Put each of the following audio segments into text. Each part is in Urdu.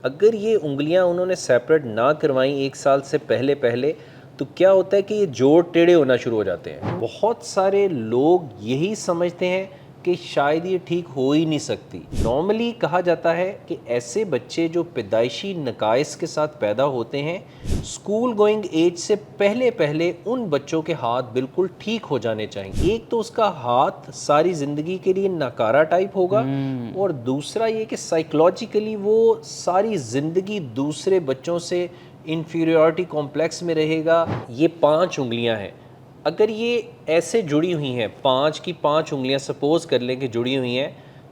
اگر یہ انگلیاں انہوں نے سیپریٹ نہ کروائیں 1 سال سے پہلے تو کیا ہوتا ہے کہ یہ جوڑ ٹیڑھے ہونا شروع ہو جاتے ہیں. بہت سارے لوگ یہی سمجھتے ہیں کہ شاید یہ ٹھیک ہو ہی نہیں سکتی. نارملی کہا جاتا ہے کہ ایسے بچے جو پیدائشی نقائص کے ساتھ پیدا ہوتے ہیں اسکول گوئنگ ایج سے پہلے ان بچوں کے ہاتھ بالکل ٹھیک ہو جانے چاہیے. ایک تو اس کا ہاتھ ساری زندگی کے لیے ناکارہ ٹائپ ہوگا اور دوسرا یہ کہ سائیکلوجیکلی وہ ساری زندگی دوسرے بچوں سے انفیریورٹی کمپلیکس میں رہے گا. یہ 5 انگلیاں ہیں، اگر یہ ایسے جڑی ہوئی ہیں 5 کی 5 انگلیاں سپوز کر لیں کہ جڑی ہوئی ہیں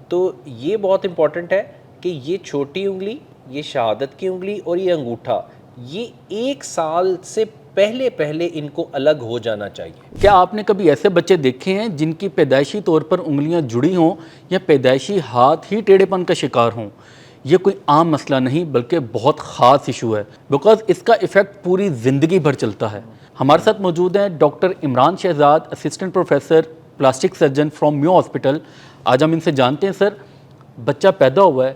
تو یہ بہت امپورٹنٹ ہے کہ یہ چھوٹی انگلی، یہ شہادت کی انگلی اور یہ انگوٹھا یہ 1 سال سے پہلے ان کو الگ ہو جانا چاہیے. کیا آپ نے کبھی ایسے بچے دیکھے ہیں جن کی پیدائشی طور پر انگلیاں جڑی ہوں یا پیدائشی ہاتھ ہی ٹیڑھے پن کا شکار ہوں؟ یہ کوئی عام مسئلہ نہیں بلکہ بہت خاص ایشو ہے بیکاز اس کا ایفیکٹ پوری زندگی بھر چلتا ہے. ہمارے ساتھ موجود ہیں doctor Imran Shahzad, assistant professor plastic surgeon from mu hospital. آج ہم ان سے جانتے ہیں سر، بچہ پیدا ہوا ہے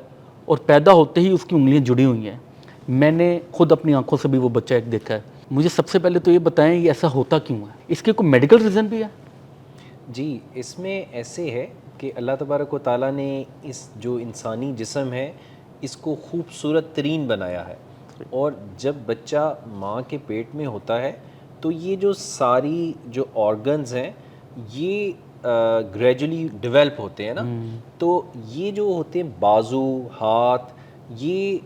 اور پیدا ہوتے ہی اس کی انگلیاں جڑی ہوئی ہیں. میں نے خود اپنی آنکھوں سے بھی وہ بچہ ایک دیکھا ہے. مجھے سب سے پہلے تو یہ بتائیں یہ ایسا ہوتا کیوں ہے؟ اس کے کوئی میڈیکل ریزن بھی ہے؟ جی، اس میں ایسے ہے کہ اللہ تبارک و تعالیٰ نے اس جو انسانی جسم ہے اس کو خوبصورت ترین بنایا ہے، اور جب بچہ ماں کے پیٹ میں ہوتا ہے تو یہ جو ساری جو آرگنز ہیں یہ گریجولی ڈیولپ ہوتے ہیں نا. تو یہ جو ہوتے ہیں بازو، ہاتھ، یہ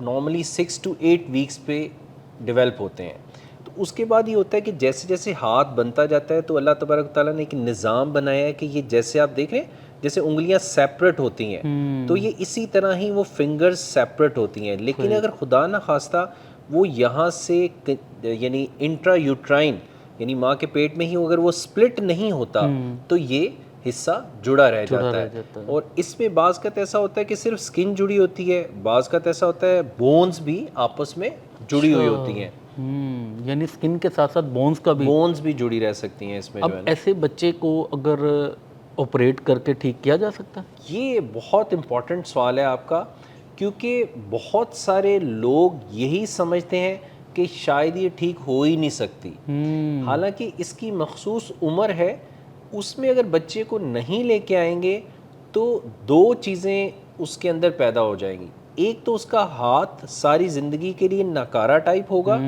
نارملی 6 to 8 ویکس پہ ڈیولپ ہوتے ہیں. تو اس کے بعد یہ ہوتا ہے کہ جیسے جیسے ہاتھ بنتا جاتا ہے تو اللہ تبارک تعالیٰ نے ایک نظام بنایا ہے کہ یہ جیسے آپ دیکھ رہے ہیں جیسے انگلیاں سیپریٹ ہوتی ہیں تو یہ اسی طرح ہی وہ فنگرز سیپریٹ ہوتی ہیں. لیکن اگر خدا نہ خواستہ وہ یہاں سے یعنی انٹرا یوٹرائن یعنی ماں کے پیٹ میں ہی اگر وہ سپلٹ نہیں ہوتا تو یہ حصہ جڑا رہ جاتا ہے. اور اس میں بعض کا ایسا ہوتا ہے کہ صرف سکن جڑی ہوتی ہے، بعض کا ایسا ہوتا ہے بونز بھی آپس میں جڑی ہوئی ہوتی ہیں. یعنی سکن کے ساتھ ساتھ بونز بھی جڑی رہ سکتی ہیں اس میں اب جو ہے نا. ایسے بچے کو اگر آپریٹ کر کے ٹھیک کیا جا سکتا ہے؟ یہ بہت امپورٹنٹ سوال ہے آپ کا، کیونکہ بہت سارے لوگ یہی سمجھتے ہیں کہ شاید یہ ٹھیک ہو ہی نہیں سکتی. حالانکہ اس کی مخصوص عمر ہے، اس میں اگر بچے کو نہیں لے کے آئیں گے تو 2 چیزیں اس کے اندر پیدا ہو جائیں گی. ایک تو اس کا ہاتھ ساری زندگی کے لیے ناکارہ ٹائپ ہوگا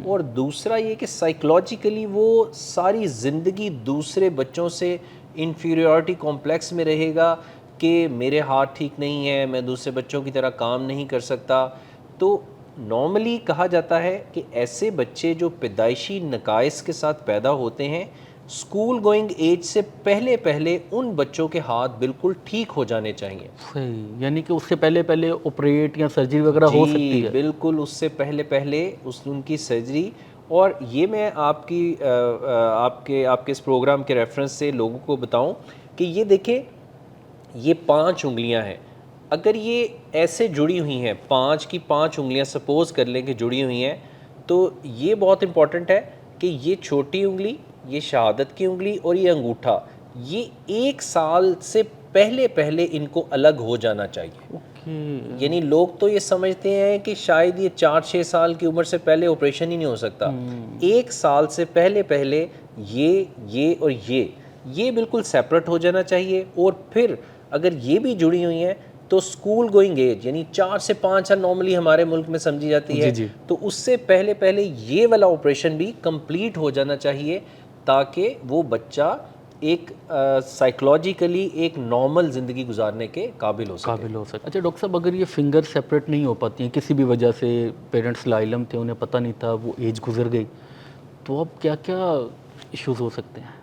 اور دوسرا یہ کہ سائیکلوجیکلی وہ ساری زندگی دوسرے بچوں سے انفیریورٹی کمپلیکس میں رہے گا کہ میرے ہاتھ ٹھیک نہیں ہے، میں دوسرے بچوں کی طرح کام نہیں کر سکتا. تو نارملی کہا جاتا ہے کہ ایسے بچے جو پیدائشی نقائص کے ساتھ پیدا ہوتے ہیں اسکول گوئنگ ایج سے پہلے ان بچوں کے ہاتھ بالکل ٹھیک ہو جانے چاہیے. صحیح، یعنی کہ اس سے پہلے آپریٹ یا سرجری وغیرہ ہو سکتی ہے؟ بالکل، اس سے پہلے ان کی سرجری. اور یہ میں آپ کے اس پروگرام کے ریفرنس سے لوگوں کو بتاؤں کہ یہ دیکھیں یہ 5 انگلیاں ہیں، اگر یہ ایسے جڑی ہوئی ہیں 5 کی 5 انگلیاں سپوز کر لیں کہ جڑی ہوئی ہیں تو یہ بہت امپورٹنٹ ہے کہ یہ چھوٹی انگلی، یہ شہادت کی انگلی اور یہ انگوٹھا یہ 1 سال سے پہلے ان کو الگ ہو جانا چاہیے. یعنی لوگ تو یہ سمجھتے ہیں کہ شاید یہ 4-6 سال کی عمر سے پہلے آپریشن ہی نہیں ہو سکتا. 1 سال سے پہلے یہ اور یہ بالکل سیپریٹ ہو جانا چاہیے. اور پھر اگر یہ بھی جڑی ہوئی ہیں تو اسکول گوئنگ ایج یعنی 4 سے 5 سال نارملی ہمارے ملک میں سمجھی جاتی ہے تو اس سے پہلے یہ والا آپریشن بھی کمپلیٹ ہو جانا چاہیے تاکہ وہ بچہ ایک سائیکلوجیکلی ایک نارمل زندگی گزارنے کے قابل ہو سکے. اچھا ڈاکٹر صاحب، اگر یہ فنگر سیپریٹ نہیں ہو پاتی ہیں کسی بھی وجہ سے، پیرنٹس لاعلم تھے، انہیں پتہ نہیں تھا، وہ ایج گزر گئی، تو اب کیا ایشوز ہو سکتے ہیں؟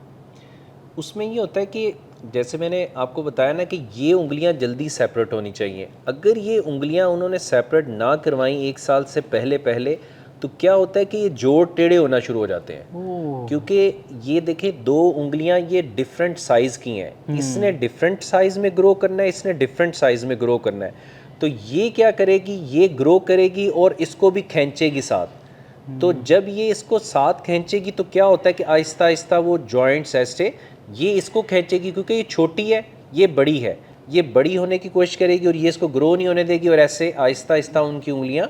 اس میں یہ ہوتا ہے کہ جیسے میں نے آپ کو بتایا نا کہ یہ انگلیاں جلدی سیپریٹ ہونی چاہیے. اگر یہ انگلیاں انہوں نے سیپریٹ نہ کروائیں 1 سال سے پہلے تو کیا ہوتا ہے کہ یہ جوڑ ٹیڑھے ہونا شروع ہو جاتے ہیں. کیونکہ یہ دیکھیں 2 انگلیاں یہ ڈیفرنٹ سائز کی ہیں، اس نے ڈیفرنٹ سائز میں گرو کرنا ہے، اس نے ڈیفرنٹ سائز میں گرو کرنا ہے. تو یہ کیا کرے گی، یہ گرو کرے گی اور اس کو بھی کھینچے گی ساتھ. تو جب یہ اس کو ساتھ کھینچے گی تو کیا ہوتا ہے کہ آہستہ وہ جوائنٹس ایسے یہ اس کو کھینچے گی کیونکہ یہ چھوٹی ہے، یہ بڑی ہے. یہ بڑی ہونے کی کوشش کرے گی اور یہ اس کو گرو نہیں ہونے دے گی، اور ایسے آہستہ آہستہ ان کی انگلیاں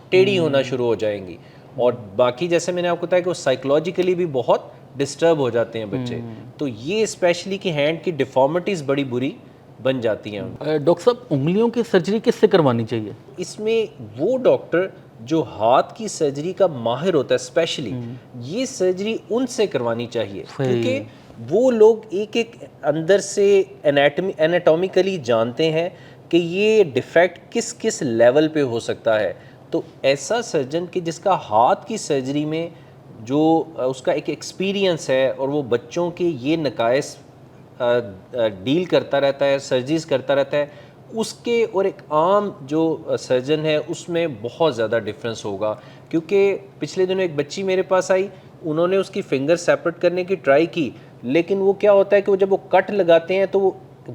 ٹیڑھی ہونا شروع ہو جائیں گی. اور باقی جیسے میں نے آپ کو بتایا کہ وہ سائیکولوجیکلی بھی بہت ڈسٹرب ہو جاتے ہیں بچے. تو یہ اسپیشلی کہ ہینڈ کی ڈیفارمٹیز بڑی بری بن جاتی ہیں. ڈاکٹر صاحب انگلیوں کی سرجری کس سے کروانی چاہیے؟ اس میں وہ ڈاکٹر جو ہاتھ کی سرجری کا ماہر ہوتا ہے اسپیشلی، یہ سرجری ان سے کروانی چاہیے، کیونکہ وہ لوگ ایک ایک اندر سے انیٹومیکلی جانتے ہیں کہ یہ ڈیفیکٹ کس کس لیول پہ ہو سکتا ہے. تو ایسا سرجن کہ جس کا ہاتھ کی سرجری میں جو اس کا ایک ایکسپیرینس ہے اور وہ بچوں کے یہ نقائص ڈیل کرتا رہتا ہے، سرجریز کرتا رہتا ہے، اس کے اور ایک عام جو سرجن ہے اس میں بہت زیادہ ڈفرینس ہوگا. کیونکہ پچھلے دنوں ایک بچی میرے پاس آئی، انہوں نے اس کی فنگر سیپریٹ کرنے کی ٹرائی کی، لیکن وہ کیا ہوتا ہے کہ وہ جب وہ کٹ لگاتے ہیں تو وہ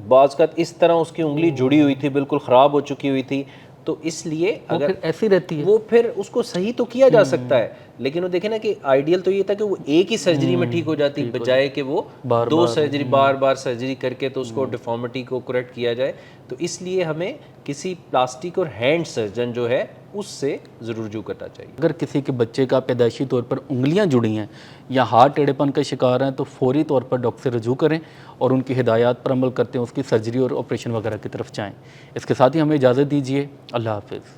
بعض کا اس طرح اس کی انگلی جڑی ہوئی تھی، بالکل خراب ہو چکی ہوئی تھی. تو اس لیے اگر ایسی رہتی ہے وہ پھر اس کو صحیح تو کیا جا سکتا ہے، لیکن وہ دیکھیں نا کہ آئیڈیل تو یہ تھا کہ وہ ایک ہی سرجری میں ٹھیک ہو جاتی، بجائے کہ وہ دو سرجری بار بار سرجری کر کے تو اس کو ڈیفارمٹی کو کریکٹ کیا جائے. تو اس لیے ہمیں کسی پلاسٹک اور ہینڈ سرجن جو ہے اس سے ضرور رجوع کرنا چاہیے. اگر کسی کے بچے کا پیدائشی طور پر انگلیاں جڑی ہیں یا ہاتھ ٹیڑھے پن کا شکار ہیں تو فوری طور پر ڈاکٹر سے رجوع کریں اور ان کی ہدایات پر عمل کرتے ہیں اس کی سرجری اور آپریشن وغیرہ کی طرف جائیں. اس کے ساتھ ہی ہمیں اجازت دیجیے. اللہ حافظ.